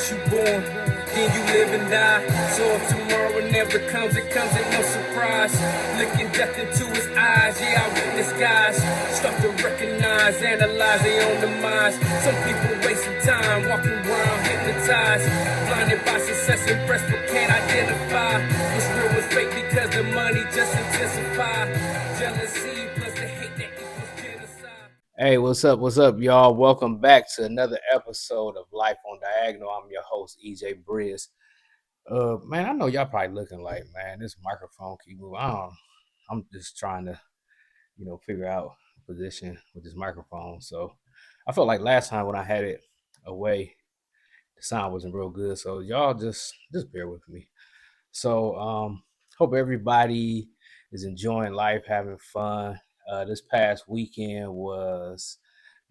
since you born. Then you live and die. So if tomorrow never comes, it comes at no surprise. Looking death into his eyes, yeah, I witness guys start to recognize, analyze their own demise. Some people wasting time, walking around hypnotized, blinded by success and breast, but can't identify what's real with fake because the money just intensify. Jealousy plus the hate that equals genocide. Hey, what's up? What's up, y'all? Welcome back to another episode of Life on Diagonal. I'm your host, EJ Briz. Man, I know y'all probably looking like, man, this microphone keep moving. I'm just trying to, figure out a position with this microphone. So I felt like last time when I had it away, the sound wasn't real good. So y'all just bear with me. So hope everybody is enjoying life, having fun. This past weekend was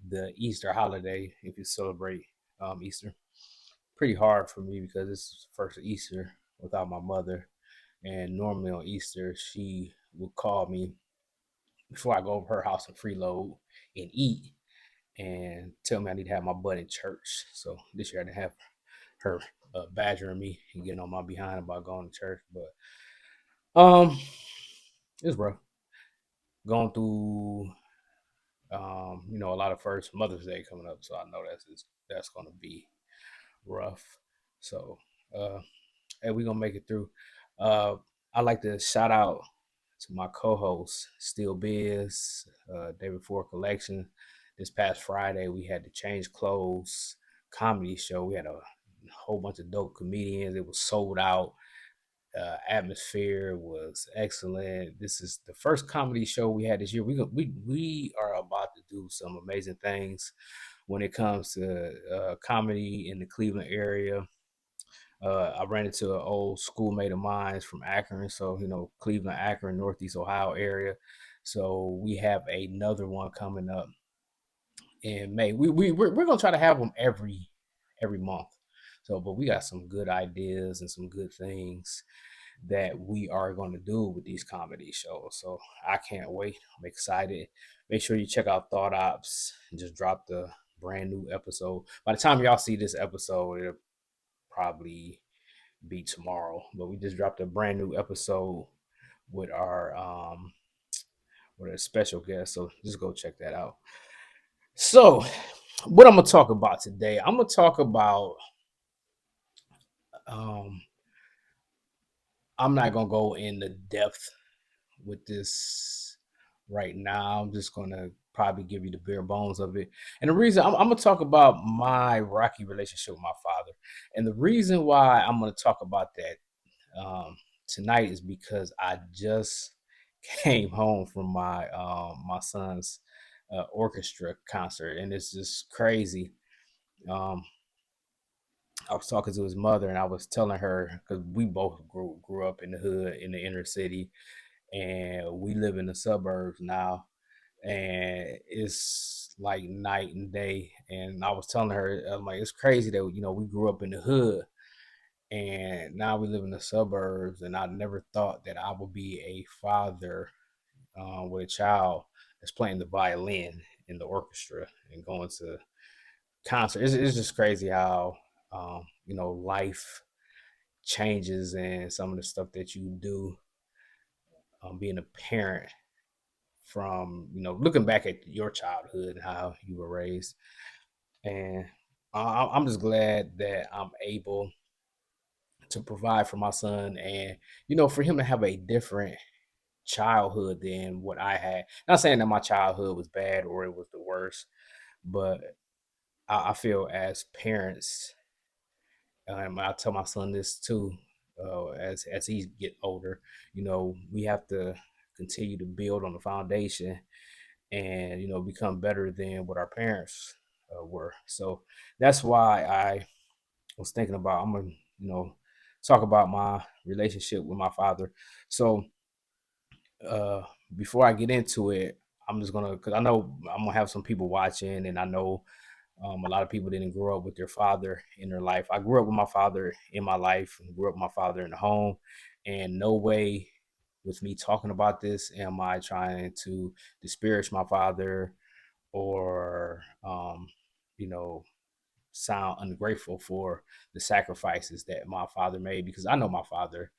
the Easter holiday, if you celebrate Easter. Pretty hard for me because this is the first Easter without my mother. And normally on Easter, she would call me before I go over her house and freeload and eat and tell me I need to have my butt in church. So this year I didn't have her badgering me and getting on my behind about going to church. But it's rough. Going through a lot of first Mother's Day coming up, so I know that's gonna be rough. So hey, we're gonna make it through. I'd like to shout out to my co-host, Still Biz, David Ford Collection. This past Friday, we had the Change Clothes comedy show. We had a whole bunch of dope comedians. It was sold out. Atmosphere was excellent. This is the first comedy show we had this year. We are about to do some amazing things when it comes to comedy in the Cleveland area. I ran into an old schoolmate of mine from Akron, so Cleveland, Akron, Northeast Ohio area. So we have another one coming up in May. We're gonna try to have them every month. So, but we got some good ideas and some good things that we are going to do with these comedy shows. So I can't wait. I'm excited. Make sure you check out Thought Ops and just drop the brand new episode. By the time y'all see this episode, it'll probably be tomorrow. But we just dropped a brand new episode with our with a special guest. So just go check that out. So what I'm gonna talk about today, I'm gonna talk about um I'm not gonna go into depth with this right now. I'm just gonna probably give you the bare bones of it. And the reason I'm gonna talk about my rocky relationship with my father, and the reason why I'm gonna talk about that tonight is because I just came home from my son's orchestra concert, and it's just crazy. Um, I was talking to his mother, and I was telling her because we both grew up in the hood in the inner city, and we live in the suburbs now, and it's like night and day. And I was telling her, I'm like, it's crazy that we grew up in the hood, and now we live in the suburbs. And I never thought that I would be a father with a child that's playing the violin in the orchestra and going to concerts. It's just crazy how life changes and some of the stuff that you do being a parent from looking back at your childhood and how you were raised. And I'm just glad that I'm able to provide for my son, and for him to have a different childhood than what I had. Not saying that my childhood was bad or it was the worst, but I feel as parents, I tell my son this too, as he get older, we have to continue to build on the foundation and become better than what our parents were. So that's why I was thinking about I'm gonna talk about my relationship with my father. So uh, before I get into it, I'm just gonna because I know I'm gonna have some people watching, and I know a lot of people didn't grow up with their father in their life. I grew up with my father in my life, and grew up with my father in the home, and no way with me talking about this am I trying to disparage my father or you know sound ungrateful for the sacrifices that my father made, because I know my father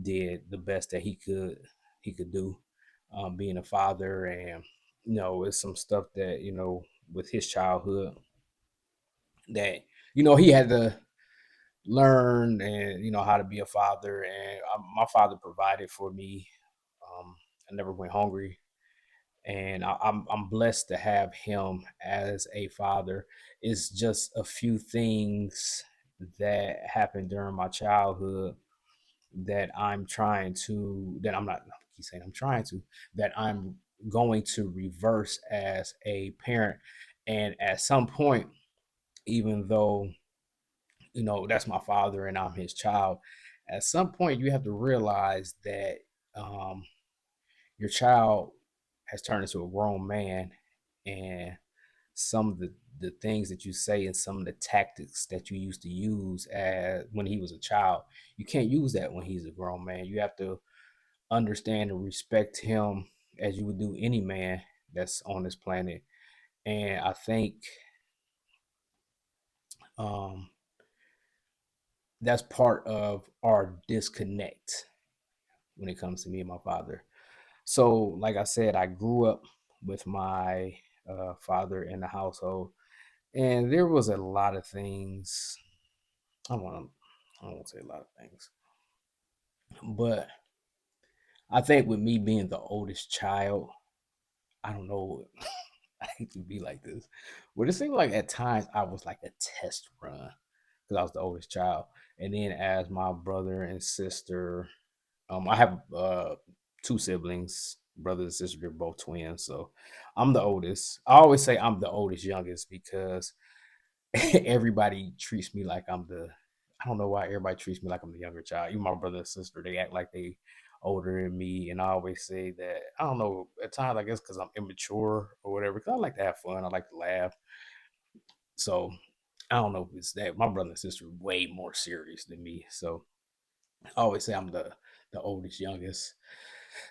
did the best that he could do, being a father. And it's some stuff that with his childhood that he had to learn, and how to be a father. And my father provided for me. I never went hungry, and I'm blessed to have him as a father. It's just a few things that happened during my childhood that I'm not I keep saying I'm trying to that I'm going to reverse as a parent. And at some point, even though that's my father and I'm his child, at some point you have to realize that um, your child has turned into a grown man, and some of the things that you say and some of the tactics that you used to use as when he was a child, you can't use that when he's a grown man. You have to understand and respect him as you would do any man that's on this planet. And I think um, that's part of our disconnect when it comes to me and my father. So, like I said, I grew up with my father in the household, and there was a lot of things. I want I don't want to say a lot of things, but I think with me being the oldest child, I don't know. I hate to be like this, but it seemed like at times I was like a test run because I was the oldest child. And then as my brother and sister, I have two siblings, brother and sister. They're both twins, so I'm the oldest. I always say I'm the oldest youngest because everybody treats me like I'm the. I don't know why everybody treats me like I'm the younger child. Even my brother and sister, they act like they older than me, and I always say that. I don't know. At times, I guess because I'm immature or whatever. Because I like to have fun. I like to laugh. So I don't know if it's that. My brother and sister are way more serious than me. So I always say I'm the oldest, youngest.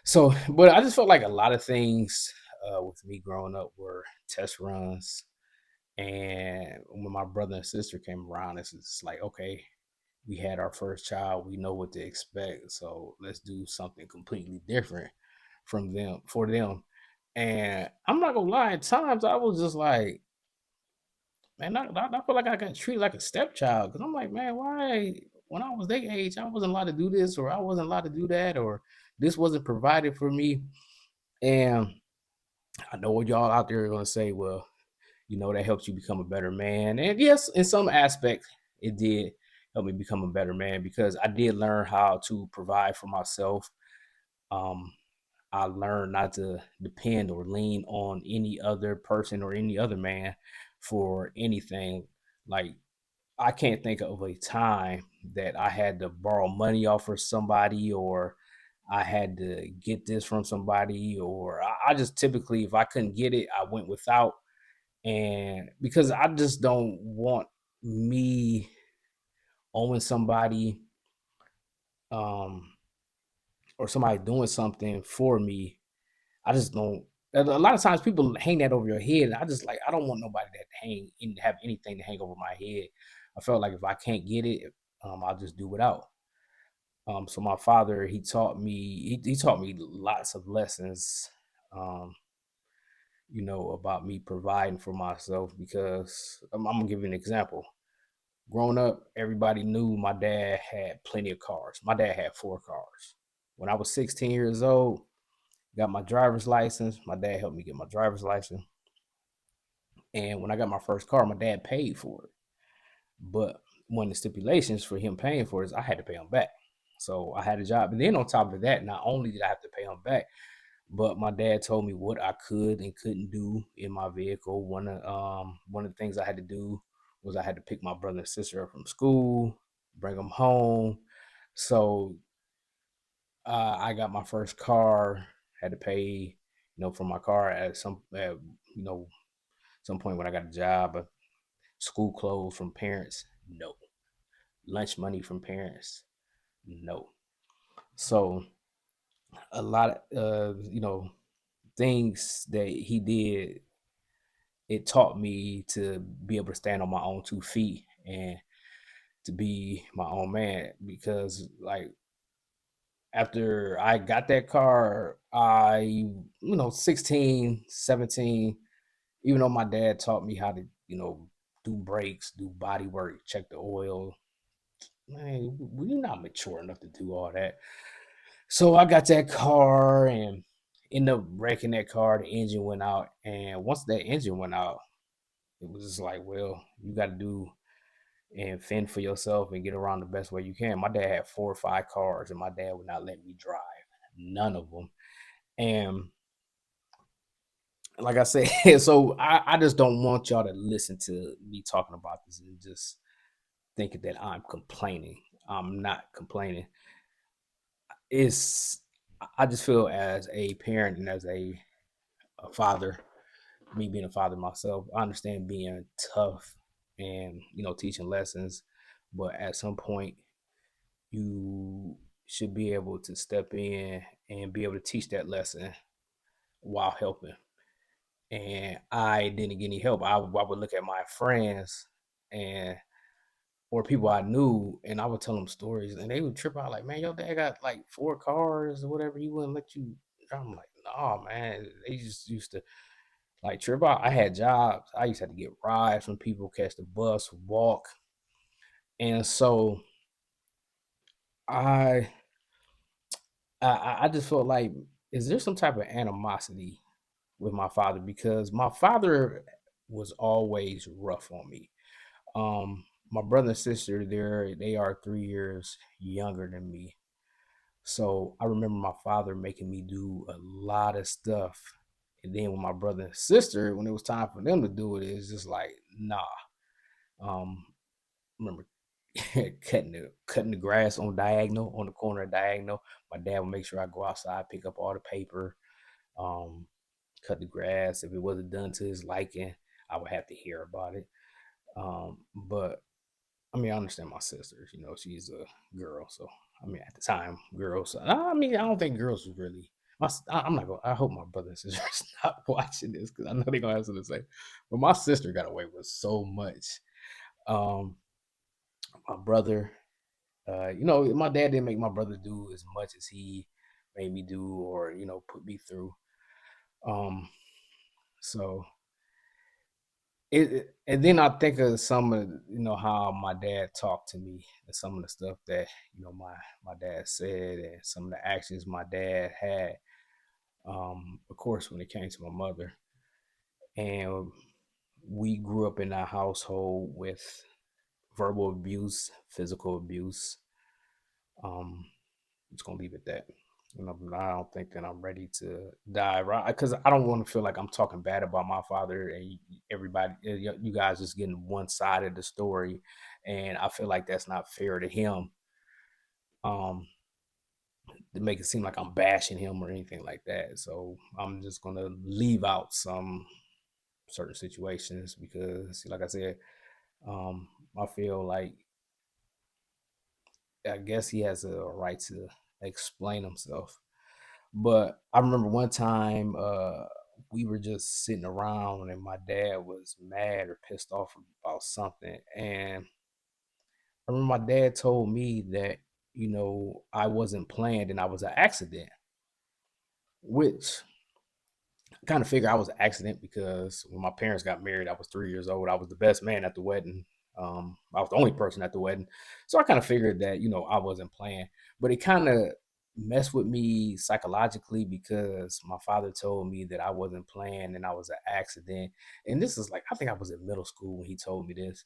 So, but I just felt like a lot of things with me growing up were test runs. And when my brother and sister came around, it's just like, okay, we had our first child. We know what to expect. So let's do something completely different from them for them. And I'm not gonna lie, at times I was just like, man, I feel like I got treated like a stepchild because I'm like, man, why? When I was their age, I wasn't allowed to do this, or I wasn't allowed to do that, or this wasn't provided for me. And I know what y'all out there are gonna say, well, that helps you become a better man. And yes, in some aspect, it did help me become a better man because I did learn how to provide for myself. Um, I learned not to depend or lean on any other person or any other man for anything. Like, I can't think of a time that I had to borrow money off of somebody, or I had to get this from somebody, or I just typically, if I couldn't get it, I went without. And because I just don't want me owing somebody, um or somebody doing something for me. I just don't. A lot of times people hang that over your head, and I don't want nobody that have anything to hang over my head. I felt like if I can't get it, I'll just do without. So my father, he taught me lots of lessons, um, about me providing for myself, because I'm gonna give you an example. Growing up, everybody knew my dad had plenty of cars. My dad had 4 cars. When I was 16 years old, got my driver's license. My dad helped me get my driver's license. And when I got my first car, my dad paid for it. But one of the stipulations for him paying for it is I had to pay him back. So I had a job. And then on top of that, not only did I have to pay him back, but my dad told me what I could and couldn't do in my vehicle. One of the things I had to do was I had to pick my brother and sister up from school, bring them home. So I got my first car, had to pay, for my car you know, some point when I got a job. School clothes from parents, no. Lunch money from parents, no. So a lot of things that he did it taught me to be able to stand on my own 2 feet and to be my own man. Because like after I got that car, 16, 17, even though my dad taught me how to, do brakes, do body work, check the oil, man, we're not mature enough to do all that. So I got that car and ended up wrecking that car. The engine went out. And once that engine went out, it was just like, well, you got to do and fend for yourself and get around the best way you can. My dad had 4 or 5 cars, and my dad would not let me drive none of them. And like I said, so I just don't want y'all to listen to me talking about this and just thinking that I'm complaining. I'm not complaining. It's I just feel as a parent and as a father, me being a father myself, I understand being tough and teaching lessons, but at some point you should be able to step in and be able to teach that lesson while helping. And I didn't get any help. I would look at my friends and or people I knew, and I would tell them stories, and they would trip out like, "Man, your dad got like 4 cars or whatever. He wouldn't let you." I'm like, "No, man." They just used to like trip out. I had jobs. I used to have to get rides from people, catch the bus, walk, and so I I just felt like, is there some type of animosity with my father? Because my father was always rough on me. My brother and sister, they are 3 years younger than me. So I remember my father making me do a lot of stuff. And then with my brother and sister, when it was time for them to do it, it's just like, nah. Um, remember cutting the grass on diagonal, on the corner of diagonal. My dad would make sure I go outside, pick up all the paper, um, cut the grass. If it wasn't done to his liking, I would have to hear about it. But I mean, I understand my sister. She's a girl, so I mean, at the time, girls. I mean, I don't think girls was really. I'm not going. I hope my brother and sisters not watching this because I know they're gonna have something to say. But my sister got away with so much. Um, my brother, my dad didn't make my brother do as much as he made me do, or put me through. Um, so and then I think of some of how my dad talked to me and some of the stuff that my dad said and some of the actions my dad had. Of course, when it came to my mother, and we grew up in a household with verbal abuse, physical abuse. Um, I'm just gonna leave it at that. I don't think that I'm ready to dive right because I don't want to feel like I'm talking bad about my father and everybody, you guys just getting one side of the story, and I feel like that's not fair to him. Um, to make it seem like I'm bashing him or anything like that. So I'm just gonna leave out some certain situations because, like I said, um, I feel like I guess he has a right to explain himself. But I remember one time we were just sitting around and my dad was mad or pissed off about something. And I remember my dad told me that, I wasn't planned and I was an accident, which I kind of figure I was an accident because when my parents got married, I was 3 years old. I was the best man at the wedding. I was the only person at the wedding. So I kind of figured that, I wasn't playing. But it kind of messed with me psychologically because my father told me that I wasn't playing and I was an accident. And this is like, I think I was in middle school when he told me this.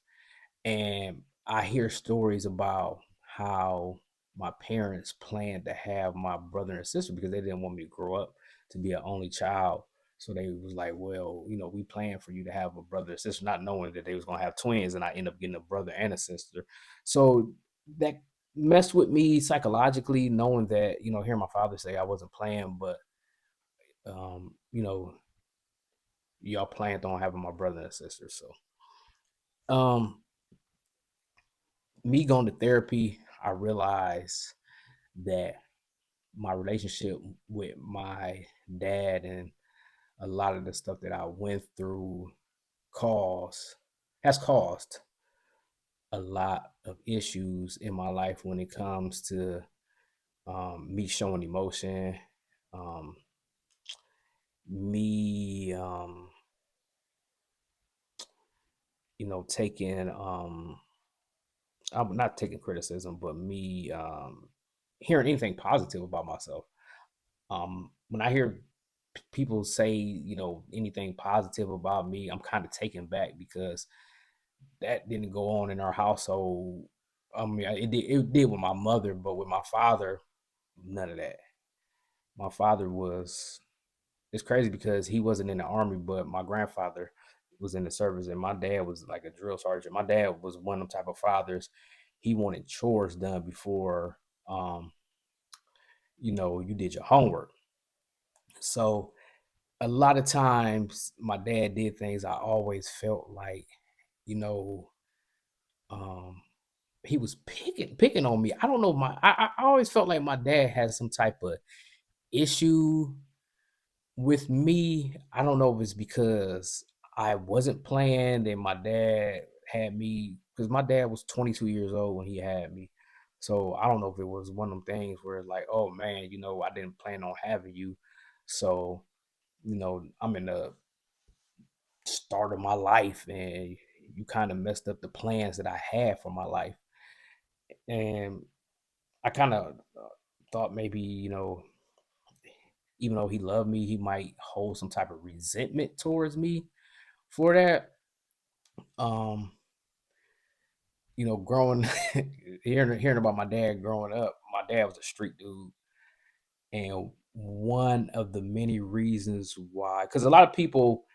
And I hear stories about how my parents planned to have my brother and sister because they didn't want me to grow up to be an only child. So they was like, well, we planned for you to have a brother and sister, not knowing that they was gonna have twins, and I end up getting a brother and a sister. So that messed with me psychologically, knowing that, hearing my father say I wasn't playing, but um, you know, y'all planned on having my brother and sister. So um me going to therapy, I realized that my relationship with my dad and a lot of the stuff that I went through cause has caused a lot of issues in my life when it comes to me showing emotion, um, me, taking, I'm not taking criticism, but me hearing anything positive about myself. When I hear people say, anything positive about me, I'm kind of taken back because that didn't go on in our household. I mean, it did with my mother, but with my father, none of that. My father was it's crazy because he wasn't in the army, but my grandfather was in the service, and my dad was like a drill sergeant. My dad was one of them type of fathers. He wanted chores done before, um, you did your homework. So a lot of times, my dad did things. I always felt like, you know, um, he was picking on me. I don't know. I always felt like my dad had some type of issue with me. I don't know if it's because I wasn't playing and my dad had me, because my dad was 22 years old when he had me. So I don't know if it was one of them things where it's like, oh man, I didn't plan on having you. So, I'm in the start of my life and you kind of messed up the plans that I had for my life. And I kind of thought maybe, even though he loved me, he might hold some type of resentment towards me for that. Um, growing hearing about my dad growing up, my dad was a street dude. And one of the many reasons why, because a lot of people,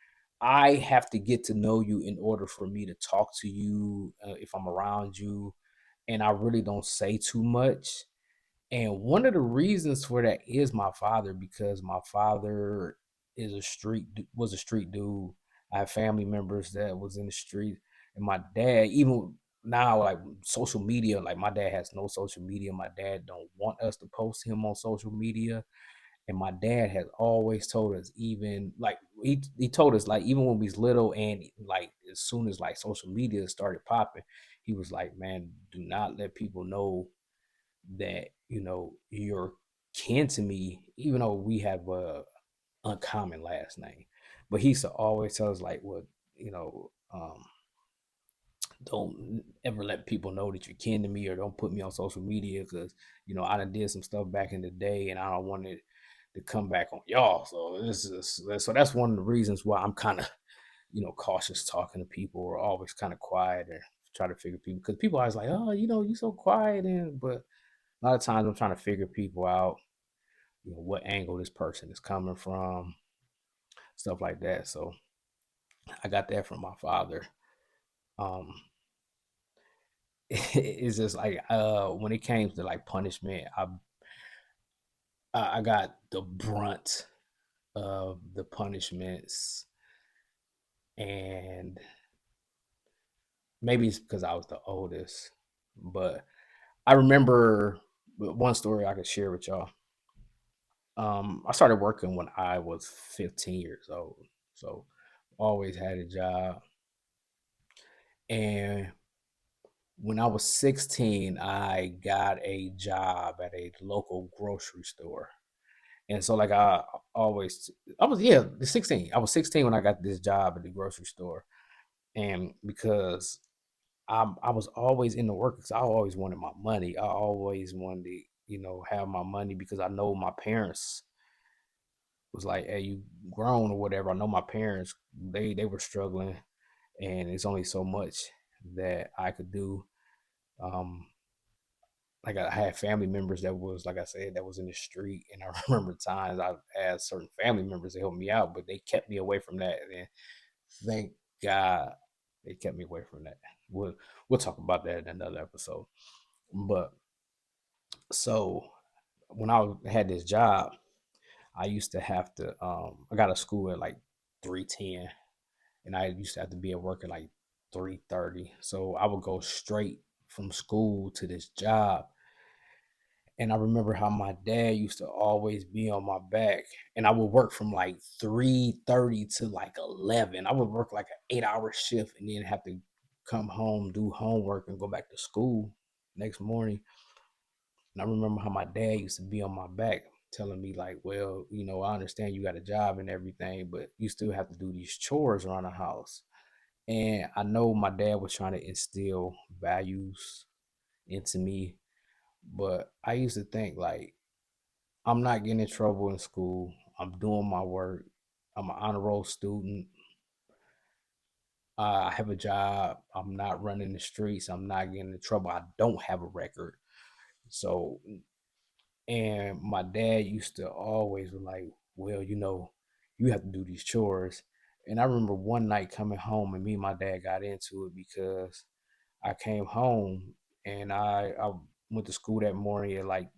I have to get to know you in order for me to talk to you, if I'm around you, and I really don't say too much. And one of the reasons for that is my father, because my father was a street dude. I have family members that was in the street, and my dad, even now, like social media, like my dad has no social media. My dad don't want us to post him on social media, and my dad has always told us, even like he told us, like even when we was little, and like as soon as like social media started popping, he was like, man, do not let people know that you're kin to me, even though we have a uncommon last name. But he used to always tell us like, what, you know um don't ever let people know that you're kin to me, or don't put me on social media, because I done did some stuff back in the day and I don't want it to come back on y'all. So that's one of the reasons why I'm kind of cautious talking to people, or always kind of quiet, or try to figure people, because people always like, oh, you so quiet, and but a lot of times I'm trying to figure people out, what angle this person is coming from, stuff like that. So I got that from my father. Um, it's just like, when it came to like punishment, I got the brunt of the punishments, and maybe it's because I was the oldest, but I remember one story I could share with y'all. I started working when I was 15 years old, so always had a job. And when I was 16, I got a job at a local grocery store. And so like always I was yeah, 16. I was 16 when I got this job at the grocery store. And because I was always in the work, because I always wanted my money. I always wanted to, have my money, because I know my parents was like, hey, you grown or whatever. I know my parents, they were struggling, and it's only so much that I could do. Um, like I had family members that was, like I said, that was in the street, and I remember times I've asked certain family members to help me out, but they kept me away from that. And thank God they kept me away from that. We'll talk about that in another episode. But so when had this job, I used to have to. I got to school at like 3:10, and I used to have to be at work at like 3:30. So I would go straight from school to this job, And I remember how my dad used to always be on my back, and I would work from like 3:30 to like 11. I would work like an 8-hour shift and then have to come home, do homework, and go back to school next morning. And I remember how my dad used to be on my back, telling me like, "Well, I understand you got a job and everything, but you still have to do these chores around the house." And I know my dad was trying to instill values into me, but I used to think like, I'm not getting in trouble in school. I'm doing my work. I'm an honor roll student. I have a job. I'm not running the streets. I'm not getting in trouble. I don't have a record. So, and my dad used to always be like, well, you have to do these chores. And I remember one night coming home and me and my dad got into it because I came home and I went to school that morning at like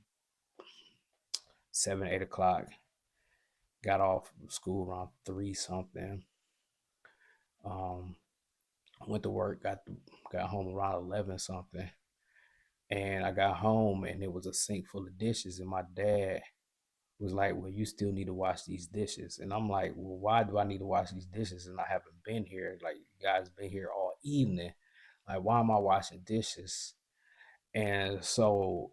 7, 8 o'clock. Got off school around 3 something. Um, went to work, got home around 11 something. And I got home and it was a sink full of dishes. And my dad was like, well, you still need to wash these dishes. And I'm like, well, why do I need to wash these dishes? And I haven't been here. Like, you guys been here all evening. Like, why am I washing dishes? And so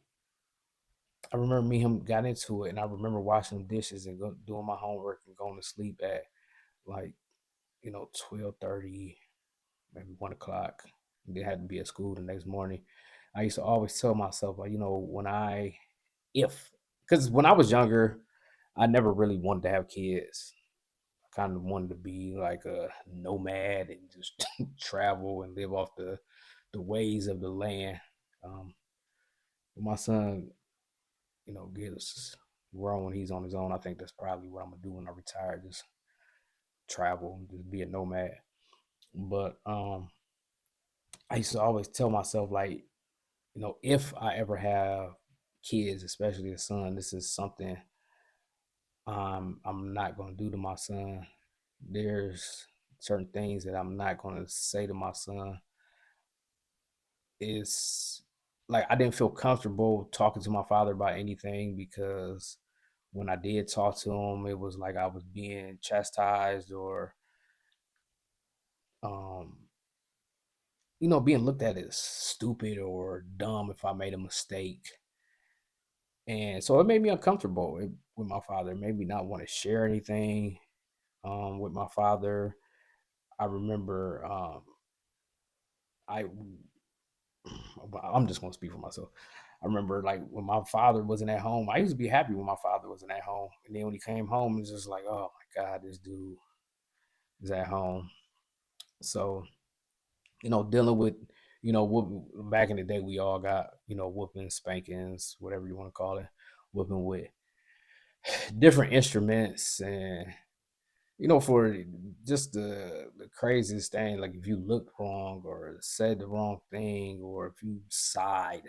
I remember me and him got into it. And I remember washing dishes and doing my homework and going to sleep at like, 12:30, maybe 1 o'clock. They had to be at school the next morning. I used to always tell myself, like, if, because when I was younger, I never really wanted to have kids. I kind of wanted to be like a nomad and just travel and live off the ways of the land. Um, when my son, gets grown, he's on his own. I think that's probably what I'm gonna do when I retire. Just travel, just be a nomad. But I used to always tell myself like, if I ever have kids, especially a son, this is something I'm not gonna do to my son. There's certain things that I'm not gonna say to my son. It's like I didn't feel comfortable talking to my father about anything because when I did talk to him, it was like I was being chastised or um, being looked at as stupid or dumb if I made a mistake. And so it made me uncomfortable with my father. It made me not want to share anything with my father. I remember I I'm just gonna speak for myself. I remember like when my father wasn't at home, I used to be happy when my father wasn't at home. And then when he came home, it's just like, oh my God, this dude is at home. So, dealing with, back in the day, we all got, whooping, spankings, whatever you want to call it, whooping with different instruments and for just the craziest thing, like if you looked wrong or said the wrong thing or if you sighed,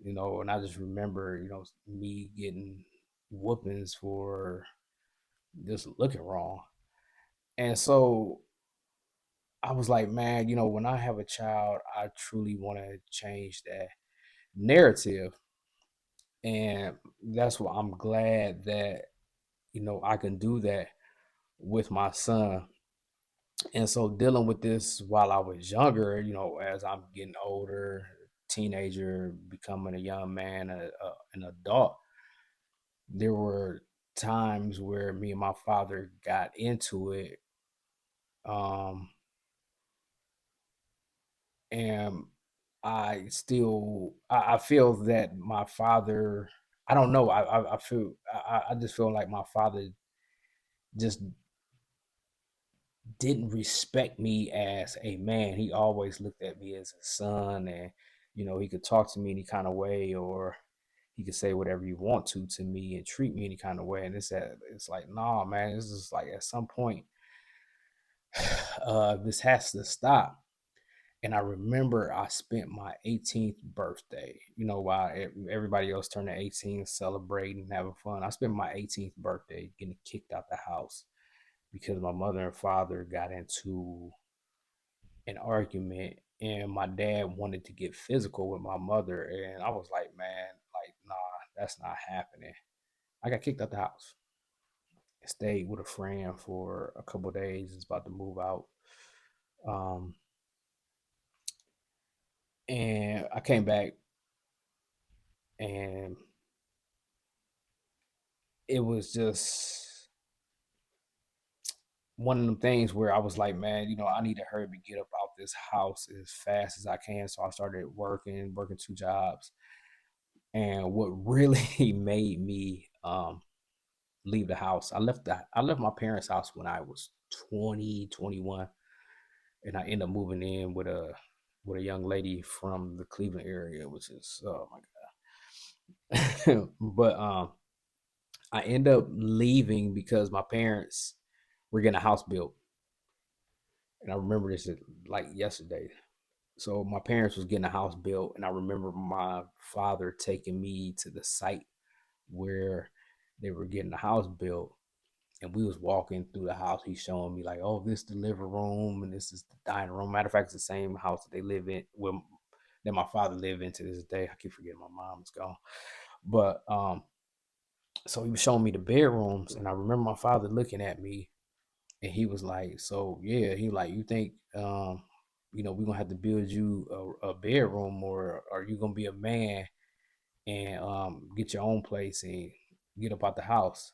and I just remember, me getting whoopings for just looking wrong. And so I was like, man, when I have a child, I truly want to change that narrative. And that's why I'm glad that, I can do that with my son. And so dealing with this while I was younger, as I'm getting older, teenager, becoming a young man, an adult, there were times where me and my father got into it. Um, and I feel that my father, I don't know, I just feel like my father just didn't respect me as a man. He always looked at me as a son, and he could talk to me any kind of way, or he could say whatever you want to me and treat me any kind of way. And it's like, nah, man. It's just like at some point, this has to stop. And I remember I spent my 18th birthday, while everybody else turned 18, celebrating, having fun. I spent my 18th birthday getting kicked out the house because my mother and father got into an argument and my dad wanted to get physical with my mother. And I was like, man, like, nah, that's not happening. I got kicked out the house. I stayed with a friend for a couple of days. It's about to move out. Um, and I came back, and it was just one of them things where I was like, man, I need to hurry up and get up out this house as fast as I can. So I started working two jobs. And what really made me leave the house, I left my parents' house when I was 20, 21, and I ended up moving in with a young lady from the Cleveland area, which is, oh my god. But I end up leaving because my parents were getting a house built, and I remember this like yesterday. So my parents was getting a house built, and I remember my father taking me to the site where they were getting the house built, and we was walking through the house. He's showing me like, oh, this is the living room, and this is the dining room. Matter of fact, it's the same house that they live in, well, that my father lived in to this day. I keep forgetting my mom is gone, but so he was showing me the bedrooms, and I remember my father looking at me, and he was like, "So yeah," he like, "You think we're gonna have to build you a bedroom, or are you gonna be a man and get your own place and get up out the house?"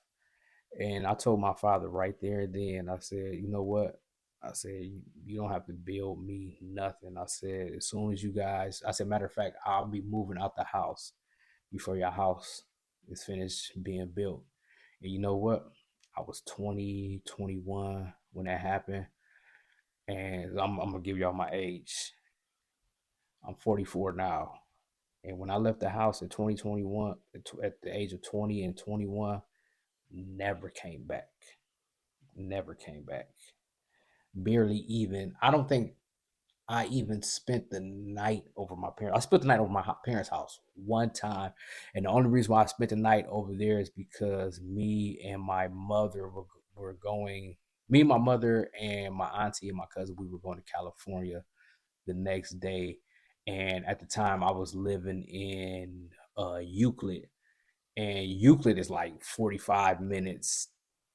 And I told my father right there and then, I said, "You know what?" I said, "You don't have to build me nothing." I said, "As soon as you guys," I said, "Matter of fact, I'll be moving out the house before your house is finished being built." And you know what? I was 20, 21 when that happened. And I'm going to give y'all my age. I'm 44 now. And when I left the house in 2021, at the age of 20 and 21, never came back. Never came back. Barely even. I don't think I even spent the night over my parents. I spent the night over my parents' house one time, and the only reason why I spent the night over there is because me and my mother were going. Me, my mother, and my auntie and my cousin, we were going to California the next day, and at the time I was living in Euclid, and Euclid is like 45 minutes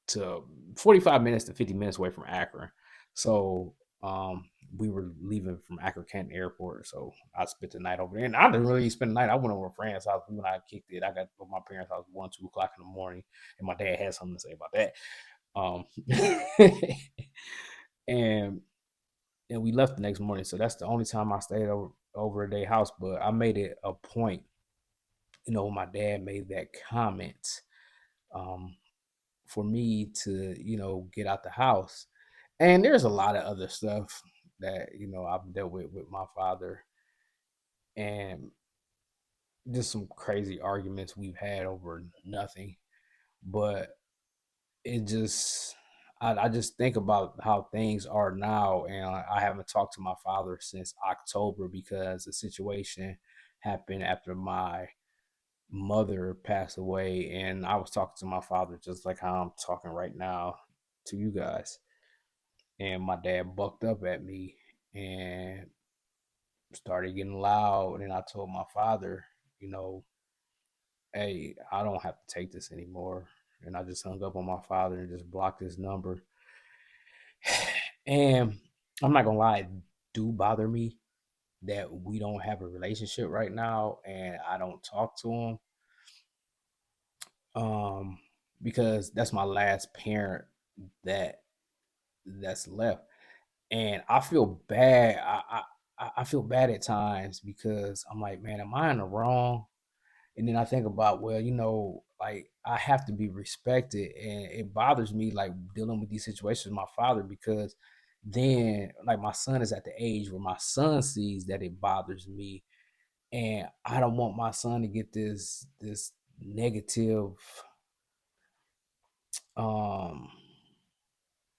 to 50 minutes away from Akron. So we were leaving from Akron Canton Airport. So I spent the night over there. And I didn't really spend the night. I went over to a friend's house when I kicked it. I got to my parents' house 1, 2 o'clock in the morning. And my dad had something to say about that. Um and and we left the next morning. So that's the only time I stayed over at their house. But I made it a point, when my dad made that comment. Um, for me to get out the house, and there's a lot of other stuff that I've dealt with my father, and just some crazy arguments we've had over nothing. But it just I just think about how things are now, and I haven't talked to my father since October because the situation happened after my mother passed away, and I was talking to my father just like how I'm talking right now to you guys. And my dad bucked up at me and started getting loud. And I told my father, you know, hey, I don't have to take this anymore. And I just hung up on my father and just blocked his number. And I'm not gonna lie, it do bother me that we don't have a relationship right now and I don't talk to him. Um, because that's my last parent that that's left. And I feel bad. I feel bad at times because I'm like, man, am I in the wrong? And then I think about, well, like I have to be respected, and it bothers me like dealing with these situations with my father because then like my son is at the age where my son sees that it bothers me, and I don't want my son to get this negative um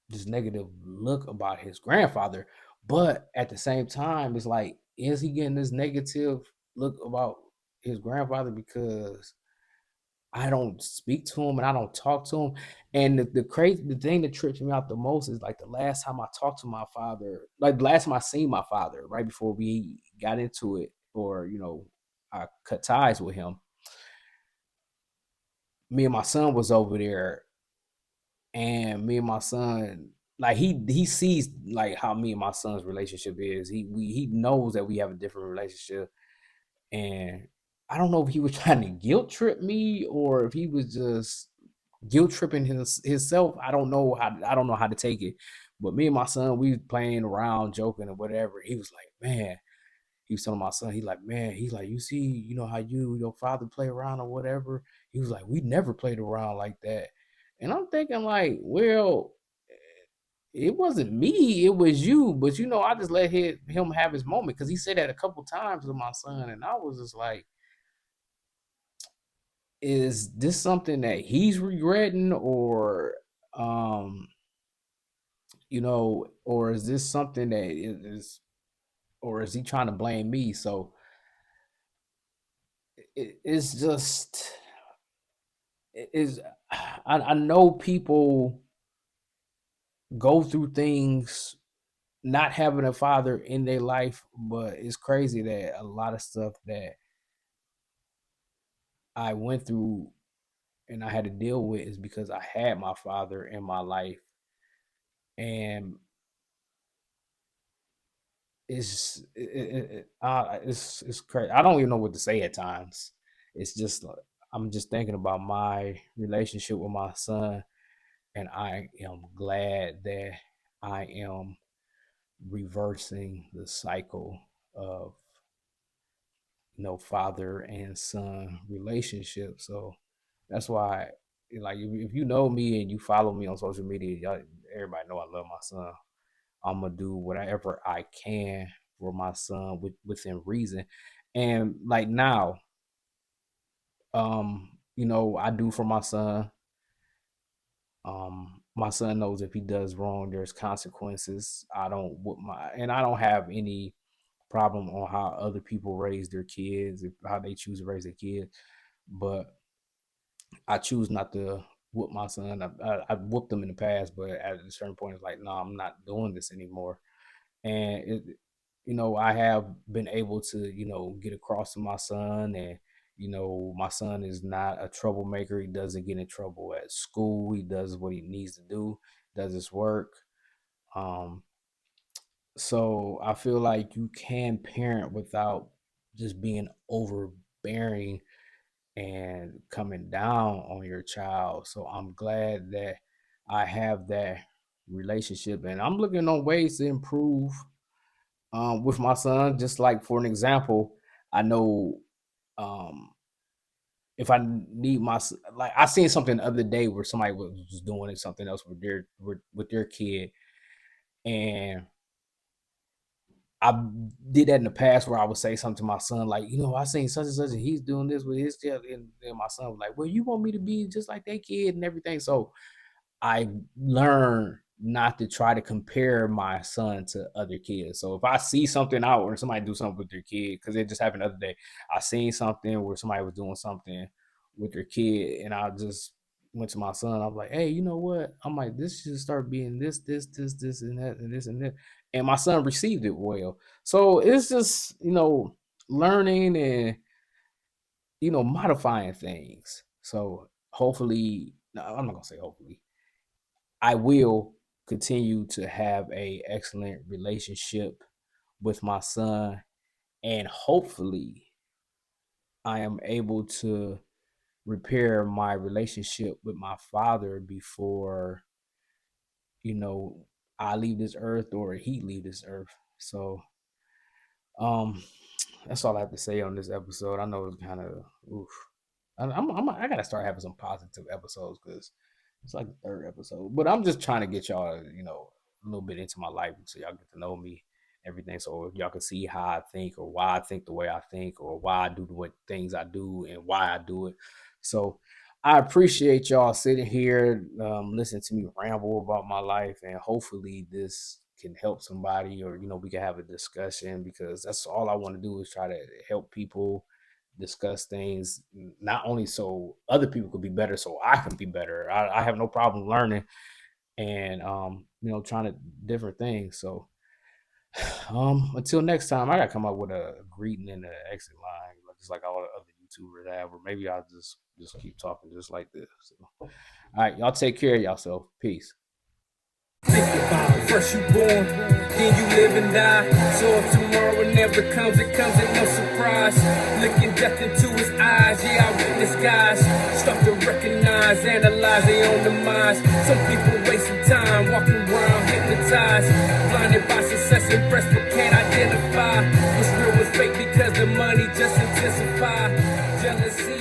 this negative look about his grandfather. But at the same time, it's like, is he getting this negative look about his grandfather because I don't speak to him and I don't talk to him? And the thing that trips me out the most is like the last time I talked to my father, like the last time I seen my father, right before we got into it, or I cut ties with him. me and my son was over there, and me and my son, like he sees like how me and my son's relationship is. He knows that we have a different relationship, and I don't know if he was trying to guilt trip me or if he was just guilt tripping himself. I don't know how to take it. But me and my son, we was playing around, joking or whatever. He was like, man, he was telling my son, he like, man, he's like, you see, you know how your father play around or whatever. He was like, we never played around like that. And I'm thinking like, well, it wasn't me, it was you. But I just let him have his moment because he said that a couple times to my son, and I was just like, is this something that he's regretting, um, or is this something that is, or is he trying to blame me? So it's just it is. I know people go through things not having a father in their life, but it's crazy that a lot of stuff that I went through and I had to deal with is because I had my father in my life, and it's crazy. I don't even know what to say at times. It's just like I'm just thinking about my relationship with my son, and I am glad that I am reversing the cycle of father and son relationship. So that's why, like, if you know me and you follow me on social media, everybody know I love my son. I'm gonna do whatever I can for my son within reason. And like now, I do for my son. My son knows if he does wrong, there's consequences. I don't have any problem on how other people raise their kids, how they choose to raise their kids. But I choose not to whoop my son. I whooped him in the past, but at a certain point, it's like, no, I'm not doing this anymore. And I have been able to get across to my son, and my son is not a troublemaker. He doesn't get in trouble at school. He does what he needs to do, does his work. um so I feel like you can parent without just being overbearing and coming down on your child. So I'm glad that I have that relationship, and I'm looking on ways to improve with my son. Just like, for an example, I know, um, if I need like, I seen something the other day where somebody was doing something else with their kid, and I did that in the past where I would say something to my son like, I seen such and such, and he's doing this with his kid, and my son was like, well, you want me to be just like that kid and everything. So I learned not to try to compare my son to other kids. So if I see something out or somebody do something with their kid, because it just happened the other day, I seen something where somebody was doing something with their kid, and I just went to my son. I was like, hey, you know what? I'm like, this should start being this, and that, and this, and that. And my son received it well. So it's just, learning and, modifying things. So hopefully, no, I'm not gonna say hopefully, I will continue to have a excellent relationship with my son, and hopefully I am able to repair my relationship with my father before, you know, I leave this earth or he leave this earth. So um that's all I have to say on this episode. I know it's kind of oof. I gotta start having some positive episodes because it's like the third episode. But I'm just trying to get y'all, a little bit into my life so y'all get to know me, everything. So if y'all can see how I think or why I think the way I think or why I do what things I do and why I do it. So I appreciate y'all sitting here, listening to me ramble about my life, and hopefully this can help somebody, or we can have a discussion, because that's all I want to do is try to help people discuss things, not only so other people could be better, so I can be better. I have no problem learning and trying to different things. So until next time, I gotta come up with a greeting and an exit line. just like all the other YouTubers have, or maybe I'll just keep talking just like this. So, all right, y'all take care of yourself. Peace. Think about it. First you born, then you live and die. So if tomorrow never comes, it comes at no surprise. Looking death into his eyes, yeah, I witness guys start to recognize, analyze their own demise. Some people wasting time, walking around hypnotized, blinded by success, impressed but can't identify what's real, what's fake, because the money just intensify jealousy.